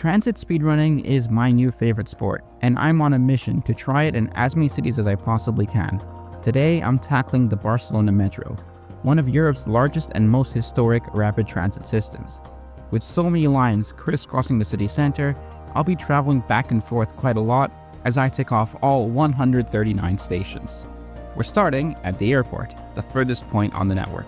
Transit speedrunning is my new favorite sport, and I'm on a mission to try it in as many cities as I possibly can. Today, I'm tackling the Barcelona Metro, one of Europe's largest and most historic rapid transit systems. With so many lines crisscrossing the city center, I'll be traveling back and forth quite a lot as I tick off all 139 stations. We're starting at the airport, the furthest point on the network.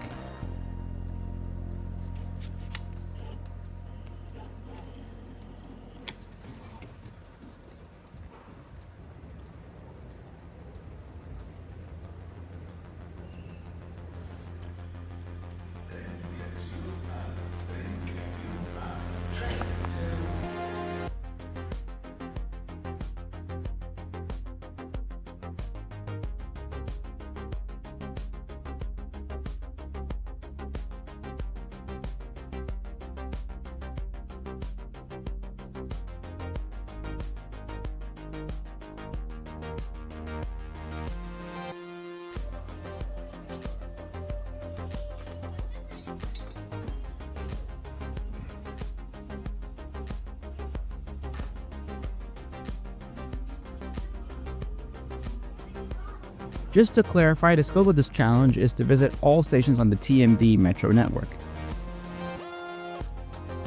Just to clarify, the scope of this challenge is to visit all stations on the TMD Metro network.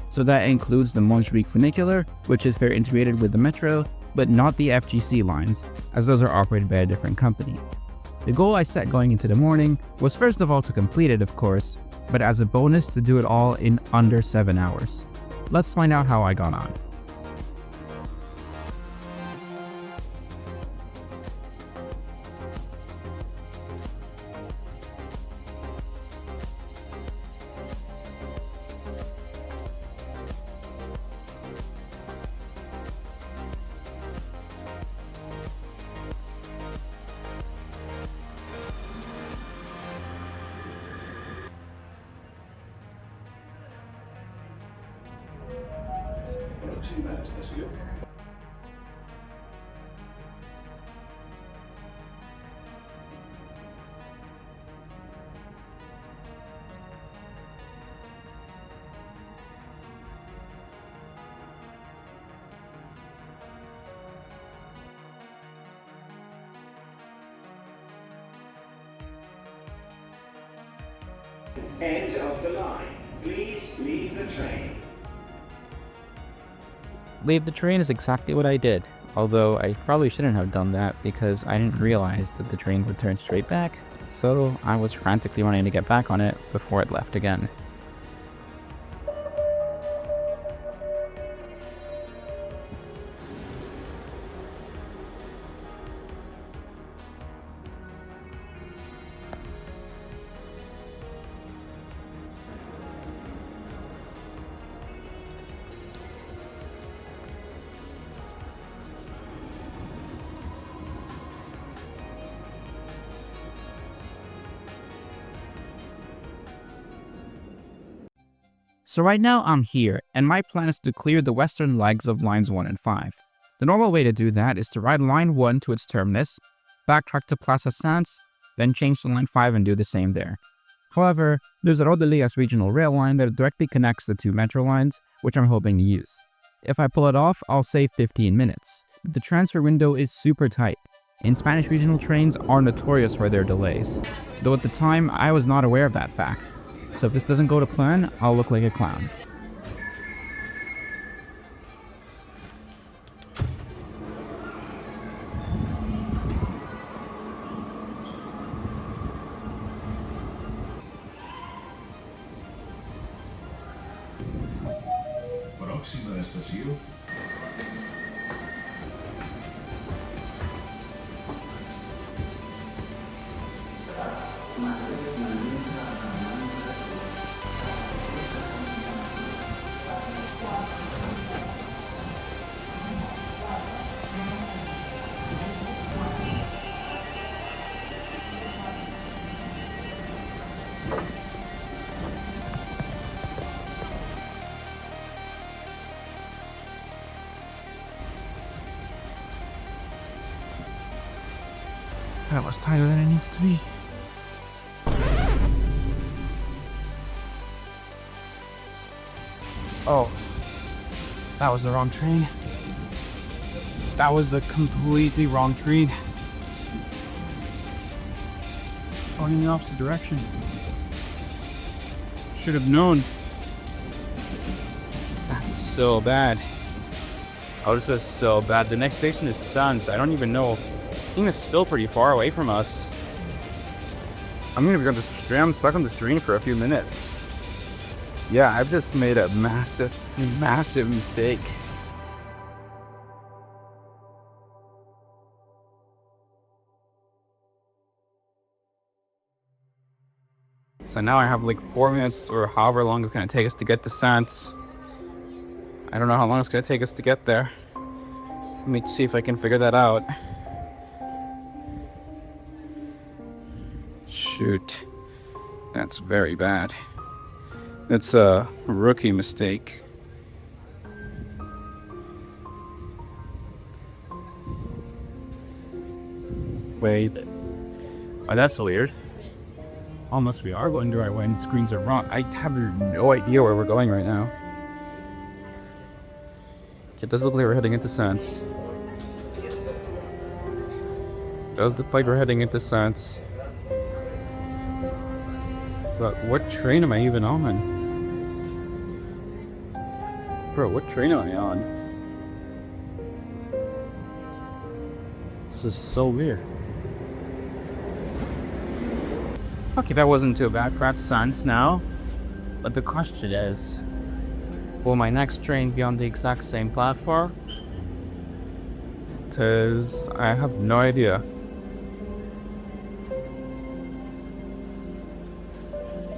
So that includes the Montjuic funicular, which is very integrated with the Metro, but not the FGC lines, as those are operated by a different company. The goal I set going into the morning was first of all to complete it, of course, but as a bonus to do it all in under 7 hours. Let's find out how I got on. Próxima estación. End of the line. Please leave the train. Leave the train is exactly what I did, although I probably shouldn't have done that because I didn't realize that the train would turn straight back, so I was frantically running to get back on it before it left again. So right now I'm here, and my plan is to clear the western legs of lines 1 and 5. The normal way to do that is to ride line 1 to its terminus, backtrack to Plaza Sanz, then change to line 5 and do the same there. However, there's a Rodalies regional rail line that directly connects the two metro lines, which I'm hoping to use. If I pull it off, I'll save 15 minutes, but the transfer window is super tight, and Spanish regional trains are notorious for their delays, though at the time I was not aware of that fact. So if this doesn't go to plan, I'll look like a clown. Próxima estación. That was tighter than it needs to be. Oh. That was the wrong train. That was the completely wrong train. Going in the opposite direction. Should have known. That's so bad. Oh, this is so bad. The next station is Suns. I don't even know. I think it's still pretty far away from us. I'm gonna be on this train. I'm stuck on this train for a few minutes. Yeah, I've just made a massive mistake. So now I have like 4 minutes or however long it's gonna take us to get to Sans. I don't know how long it's gonna take us to get there. Let me see if I can figure that out. Shoot. That's very bad. It's a rookie mistake. Wait. Oh, that's weird. Unless we are going the right way and the screens are wrong. I have no idea where we're going right now. It does look like we're heading into Sans. Does look like we're heading into Sans. But what train am I even on? Bro, what train am I on? This is so weird. Okay, that wasn't too bad. We're at Sans now. But the question is, will my next train be on the exact same platform? Because I have no idea.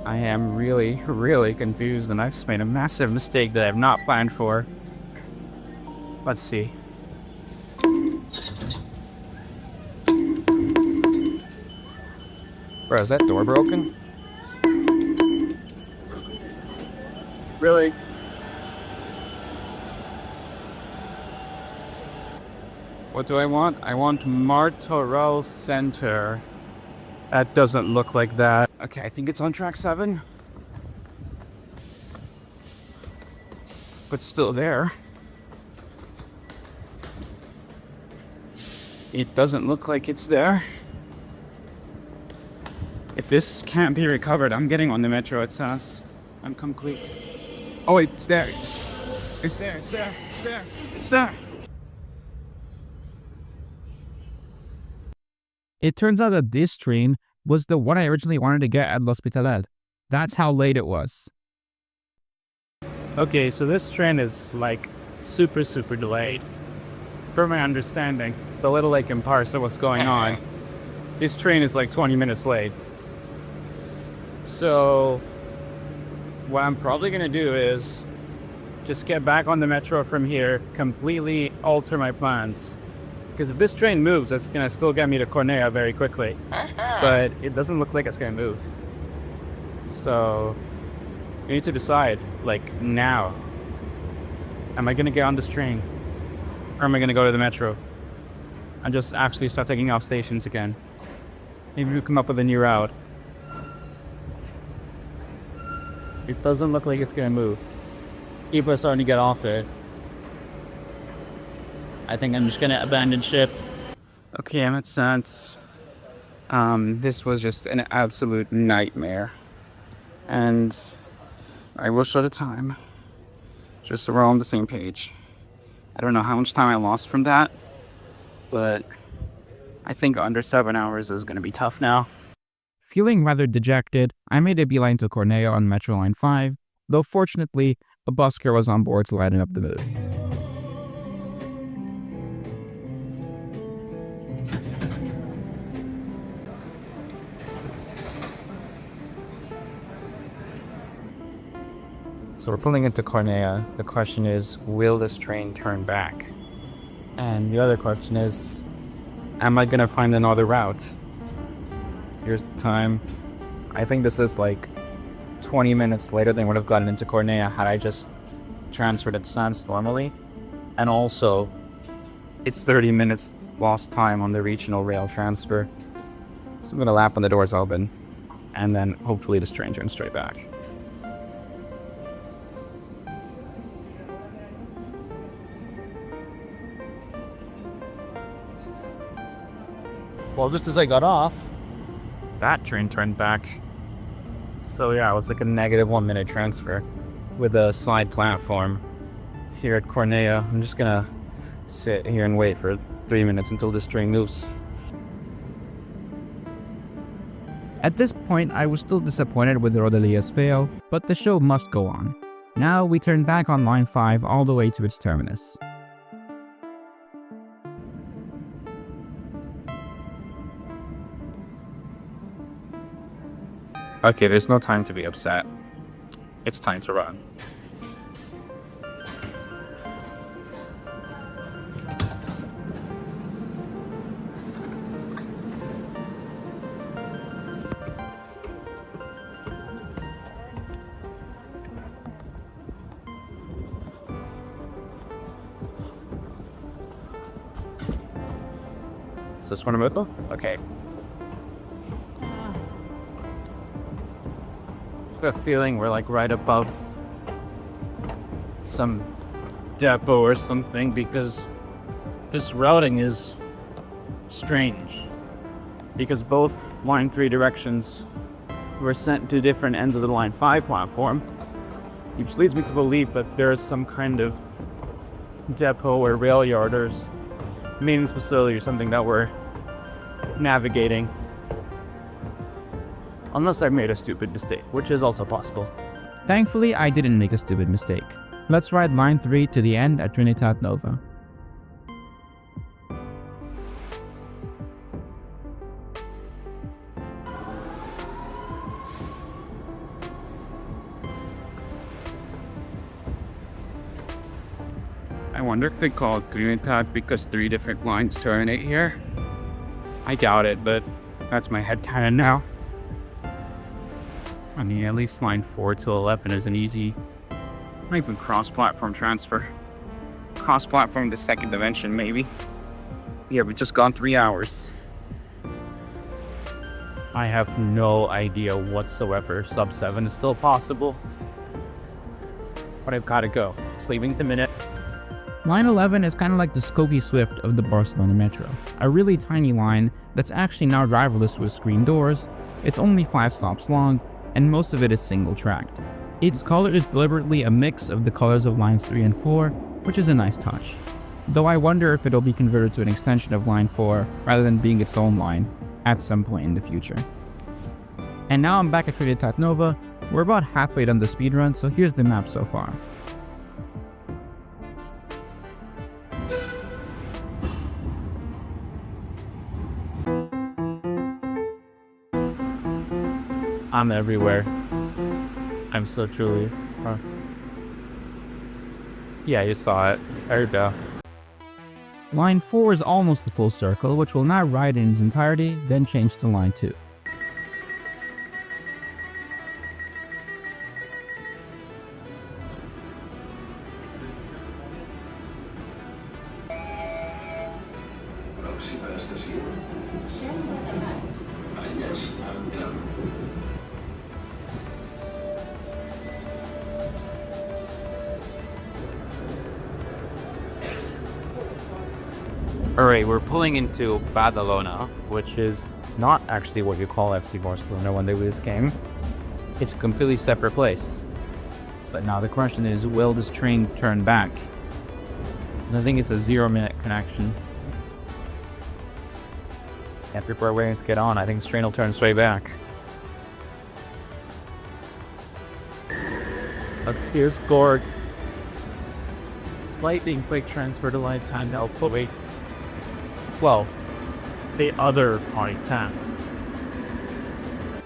I am really confused, and I've just made a massive mistake that I've not planned for. Let's see. Bro, is that door broken? Really? What do I want? I want Martorell Center. That doesn't look like that. Okay, I think it's on track 7. But still there. It doesn't look like it's there. If this can't be recovered, I'm getting on the metro at SAS. I'm complete. Oh, wait, it's there. It's there, it's there, it's there, it's there. It turns out that this train was the one I originally wanted to get at L'Hospitalet. That's how late it was. Okay, so this train is like super delayed. From my understanding, the little lake in parse what's going on. This train is like 20 minutes late. So what I'm probably gonna do is just get back on the metro from here, completely alter my plans. Because if this train moves, it's gonna still get me to Cornea very quickly. But it doesn't look like it's gonna move. So you need to decide, like, now. Am I gonna get on this train? Or am I gonna go to the metro? And just actually start taking off stations again. Maybe we come up with a new route. It doesn't look like it's gonna move. People are starting to get off it. I think I'm just gonna abandon ship. Okay, I'm at Sans. This was just an absolute nightmare. And I will show the time. Just so we're all on the same page. I don't know how much time I lost from that, but I think under 7 hours is gonna be tough now. Feeling rather dejected, I made a beeline to Cornea on Metro Line 5, though fortunately, a busker was on board to lighten up the mood. So we're pulling into Cornea. The question is, will this train turn back? And the other question is, am I gonna find another route? Here's the time. I think this is like 20 minutes later than would have gotten into Cornea had I just transferred at Sans normally. And also, it's 30 minutes lost time on the regional rail transfer. So I'm gonna lap when the doors open, and then hopefully this train turns straight back. Well, just as I got off, that train turned back. So yeah, it was like a negative 1 minute transfer with a side platform here at Cornea. I'm just gonna sit here and wait for 3 minutes until this train moves. At this point, I was still disappointed with Rodalia's fail, but the show must go on. Now we turn back on line 5 all the way to its terminus. Okay, there's no time to be upset. It's time to run. Is this one a Metro? Okay. I have a feeling we're like right above some depot or something because this routing is strange. Because both line 3 directions were sent to different ends of the line 5 platform, which leads me to believe that there is some kind of depot or rail yard or maintenance facility or something that we're navigating. Unless I made a stupid mistake, which is also possible. Thankfully, I didn't make a stupid mistake. Let's ride line 3 to the end at Trinitat Nova. I wonder if they call it Trinitat because 3 different lines terminate here. I doubt it, but that's my headcanon now. I mean, at least line 4 to 11 is an easy, not even cross-platform transfer. Cross-platform to second dimension, maybe. Yeah, we've just gone 3 hours. I have no idea whatsoever sub 7 is still possible. But I've got to go. It's leaving the minute. Line 11 is kind of like the Skokie Swift of the Barcelona Metro. A really tiny line that's actually now driverless with screen doors. It's only 5 stops long, and most of it is single-tracked. Its color is deliberately a mix of the colors of lines 3 and 4, which is a nice touch. Though I wonder if it'll be converted to an extension of line 4 rather than being its own line at some point in the future. And now I'm back at Trinitat Nova. We're about halfway done the speedrun, so here's the map so far. I'm everywhere. I'm so truly. Yeah, you saw it. There you go. Line 4 is almost a full circle, which will now ride in its entirety, then change to line 2. Alright, we're pulling into Badalona, which is not actually what you call FC Barcelona when they do this game. It's a completely separate place. But now the question is, will this train turn back? And I think it's a 0-minute connection. And people are waiting to get on. I think this train will turn straight back. Here's Gorg. Lightning quick transfer to line 10 now. Wait. Well, the other line 10.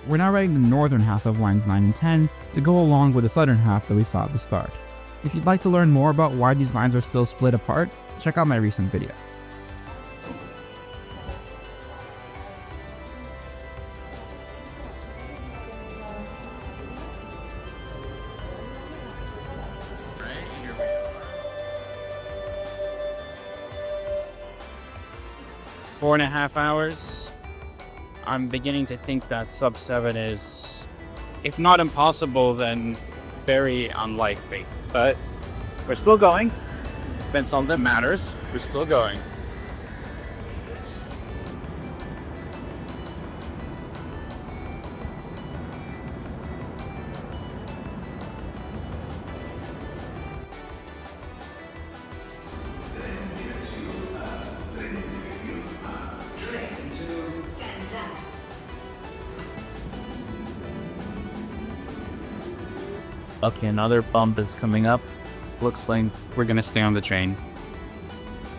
We're now riding the northern half of lines 9 and 10 to go along with the southern half that we saw at the start. If you'd like to learn more about why these lines are still split apart, check out my recent video. Four and a half hours. I'm beginning to think that sub 7 is, if not impossible, then very unlikely. But we're still going. That's all that matters. We're still going. Okay, another bump is coming up. Looks like we're gonna stay on the train.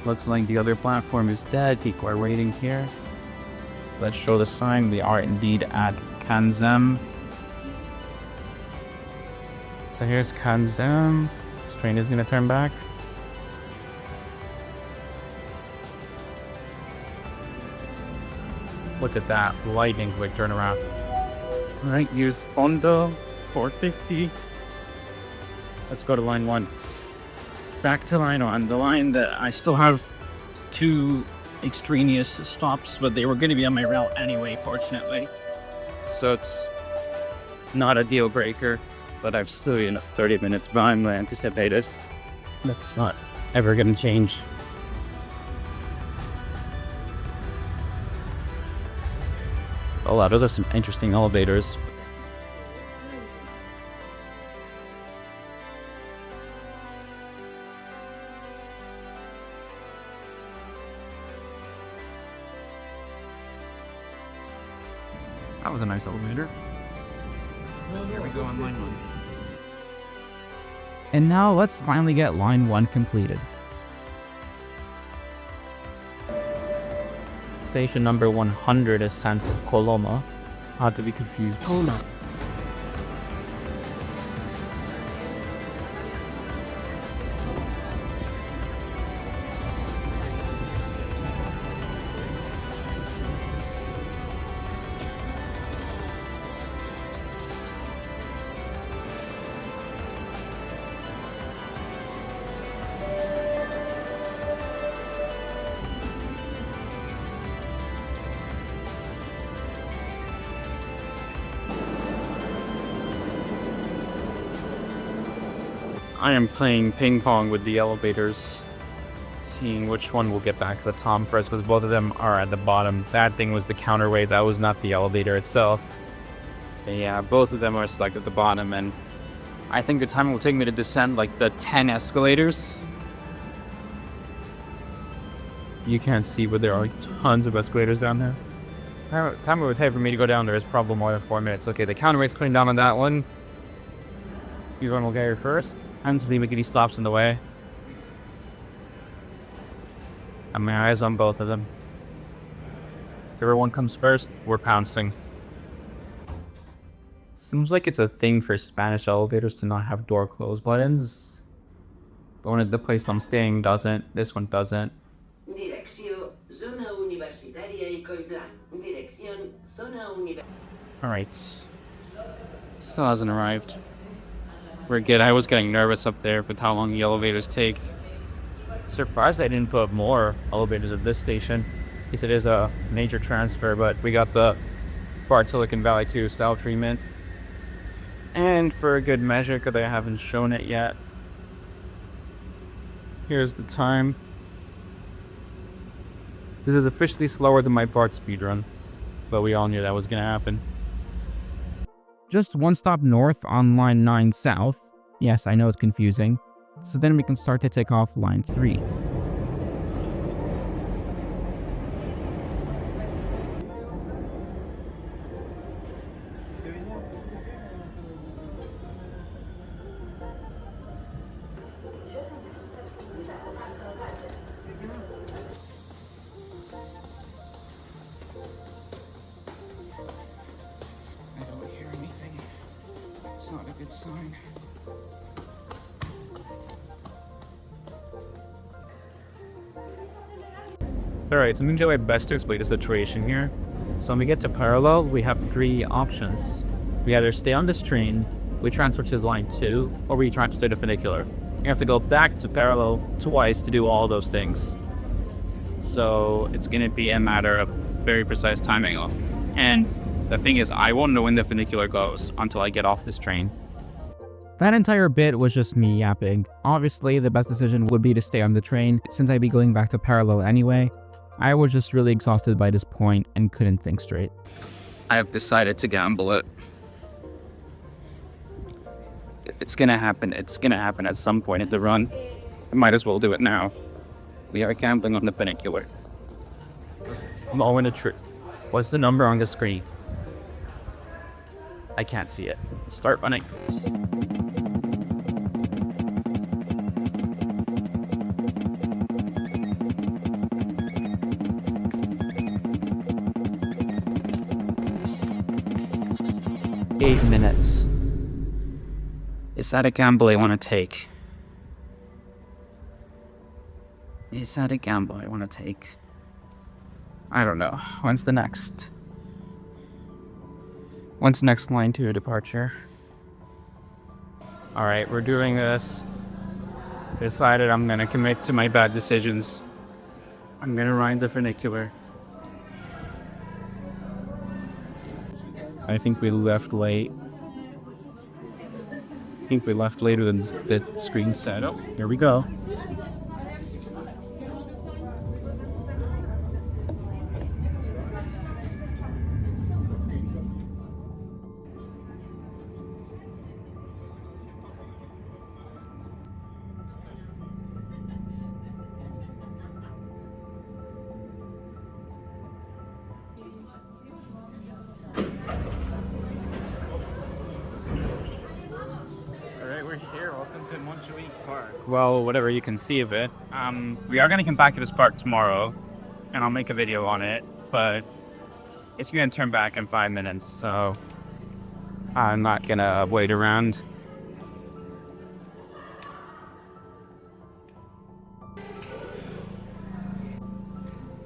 Looks like the other platform is dead. People are waiting here. Let's show the sign. We are indeed at Kanzem. So here's Kanzem. This train is gonna turn back. Look at that lightning quick turnaround. Alright, use Fondo 450. Let's go to line 1. Back to line 1. The line that I still have 2 extraneous stops, but they were going to be on my route anyway, fortunately. So it's not a deal breaker, but I'm still 30 minutes behind than anticipated. That's not ever going to change. Oh wow, those are some interesting elevators. That was a nice elevator. Well, here we go on line 1. And now let's finally get line 1 completed. Station number 100 is San Coloma. Not to be confused. Coloma. I am playing ping pong with the elevators, seeing which one will get back to the top first, because both of them are at the bottom. That thing was the counterweight, that was not the elevator itself. But yeah, both of them are stuck at the bottom, and I think the time it will take me to descend like the 10 escalators. You can't see, but there are like tons of escalators down there. The time it would take for me to go down there is probably more than 4 minutes. Okay, the counterweight's coming down on that one. These one will get here first. And the McGiddy stops in the way. And my eyes on both of them. Whichever one comes first, we're pouncing. Seems like it's a thing for Spanish elevators to not have door close buttons. But when the place I'm staying doesn't, this one doesn't. Alright. Still hasn't arrived. We're good. I was getting nervous up there with how long the elevators take. Surprised I didn't put more elevators at this station. He said it is a major transfer, but we got the Bart Silicon Valley 2 style treatment. And for a good measure, because I haven't shown it yet. Here's the time. This is officially slower than my Bart speedrun, but we all knew that was going to happen. Just one stop north on line 9 south. Yes, I know it's confusing. So then we can start to take off line 3. It's not a good sign. Alright, so I'm going to do my best to explain the situation here. So when we get to parallel, we have 3 options. We either stay on this train, we transfer to line 2, or we transfer to the funicular. You have to go back to parallel twice to do all those things. So it's going to be a matter of very precise timing. And the thing is, I won't know when the funicular goes until I get off this train. That entire bit was just me yapping. Obviously, the best decision would be to stay on the train, since I'd be going back to parallel anyway. I was just really exhausted by this point and couldn't think straight. I have decided to gamble it. It's gonna happen. It's gonna happen at some point in the run. I might as well do it now. We are gambling on the funicular. Moment of truth. What's the number on the screen? I can't see it. Start running. 8 minutes. Is that a gamble I want to take? Is that a gamble I want to take? I don't know. When's the next line to your departure? Alright, we're doing this. Decided I'm gonna commit to my bad decisions. I'm gonna ride the funicular. I think we left late. I think we left later than the screen said. Oh, here we go. Well, whatever you can see of it. We are going to come back to this park tomorrow, and I'll make a video on it, but it's going to turn back in 5 minutes, so I'm not going to wait around.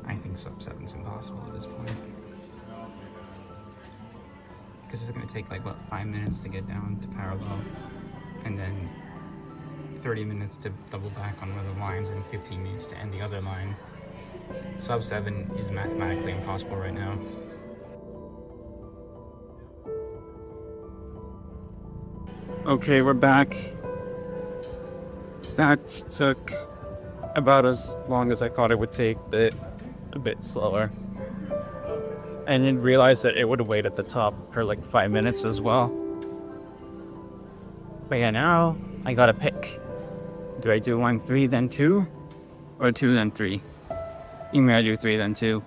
I think sub 7's impossible at this point. Because it's going to take, like, what, 5 minutes to get down to parallel, and then 30 minutes to double back on one of the lines and 15 minutes to end the other line. Sub 7 is mathematically impossible right now. Okay, we're back. That took about as long as I thought it would take, but a bit slower. I didn't realize that it would wait at the top for like 5 minutes as well. But yeah, now I gotta pick. Do I do line 3 then 2? Or 2 then 3? You may do 3 then 2.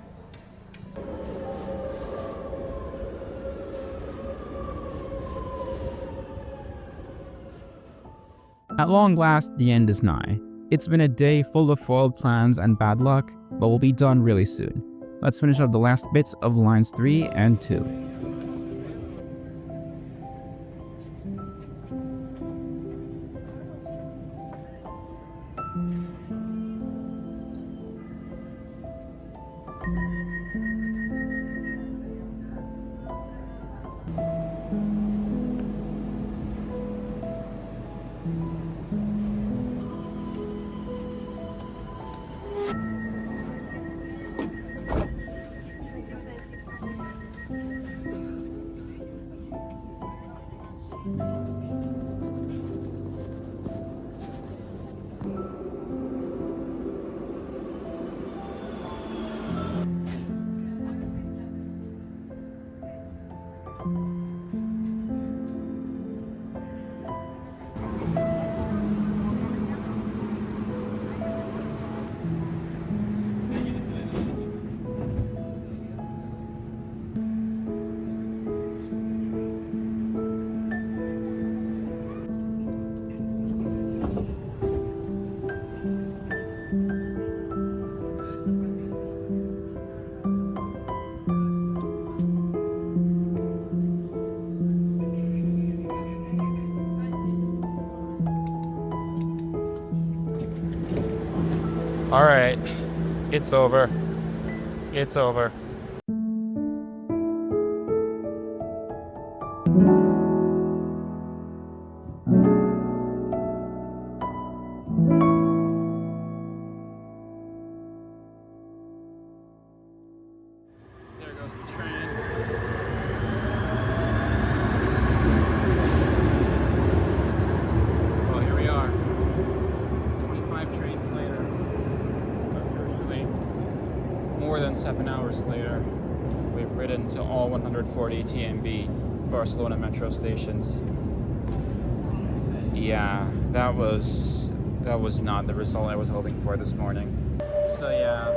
At long last, the end is nigh. It's been a day full of foiled plans and bad luck, but we'll be done really soon. Let's finish up the last bits of lines 3 and 2. All right, it's over. It's over. There goes the train. Well, here we are. 25 trains later. More than 7 hours later, we've ridden to all 140 TMB Barcelona Metro stations. Yeah, that was not the result I was hoping for this morning. So yeah,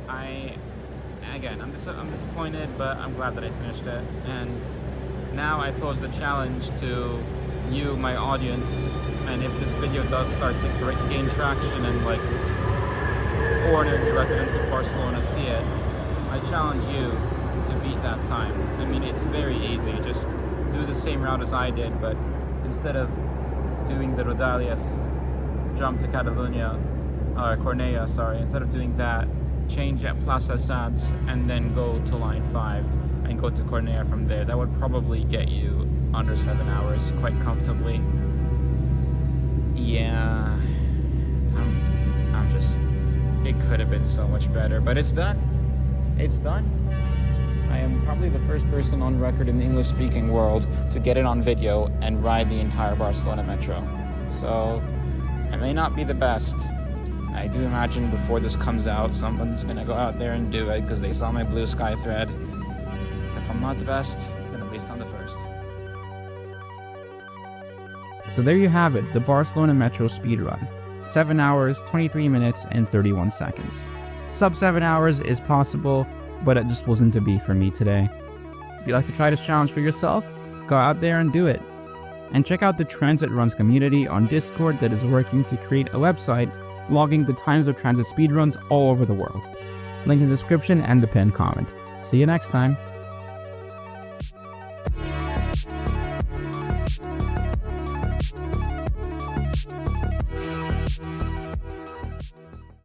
I'm disappointed, but I'm glad that I finished it. And now I pose the challenge to you, my audience, and if this video does start to gain traction and like ordinary residents of Barcelona see it, I challenge you to beat that time. I mean, it's very easy. Just do the same route as I did, but instead of doing the Rodalias jump to Catalunya, Cornellà, sorry, instead of doing that, change at Plaça Sants and then go to line 5 and go to Cornellà from there. That would probably get you under 7 hours quite comfortably. Yeah, I'm just, it could have been so much better, but it's done. It's done. I am probably the first person on record in the English-speaking world to get it on video and ride the entire Barcelona Metro. So, I may not be the best. I do imagine before this comes out, someone's gonna go out there and do it because they saw my blue sky thread. If I'm not the best, then at least I'm the first. So there you have it, the Barcelona Metro speedrun. 7 hours, 23 minutes, and 31 seconds. Sub 7 hours is possible, but it just wasn't to be for me today. If you'd like to try this challenge for yourself, go out there and do it. And check out the Transit Runs community on Discord that is working to create a website logging the times of transit speedruns all over the world. Link in the description and the pinned comment. See you next time.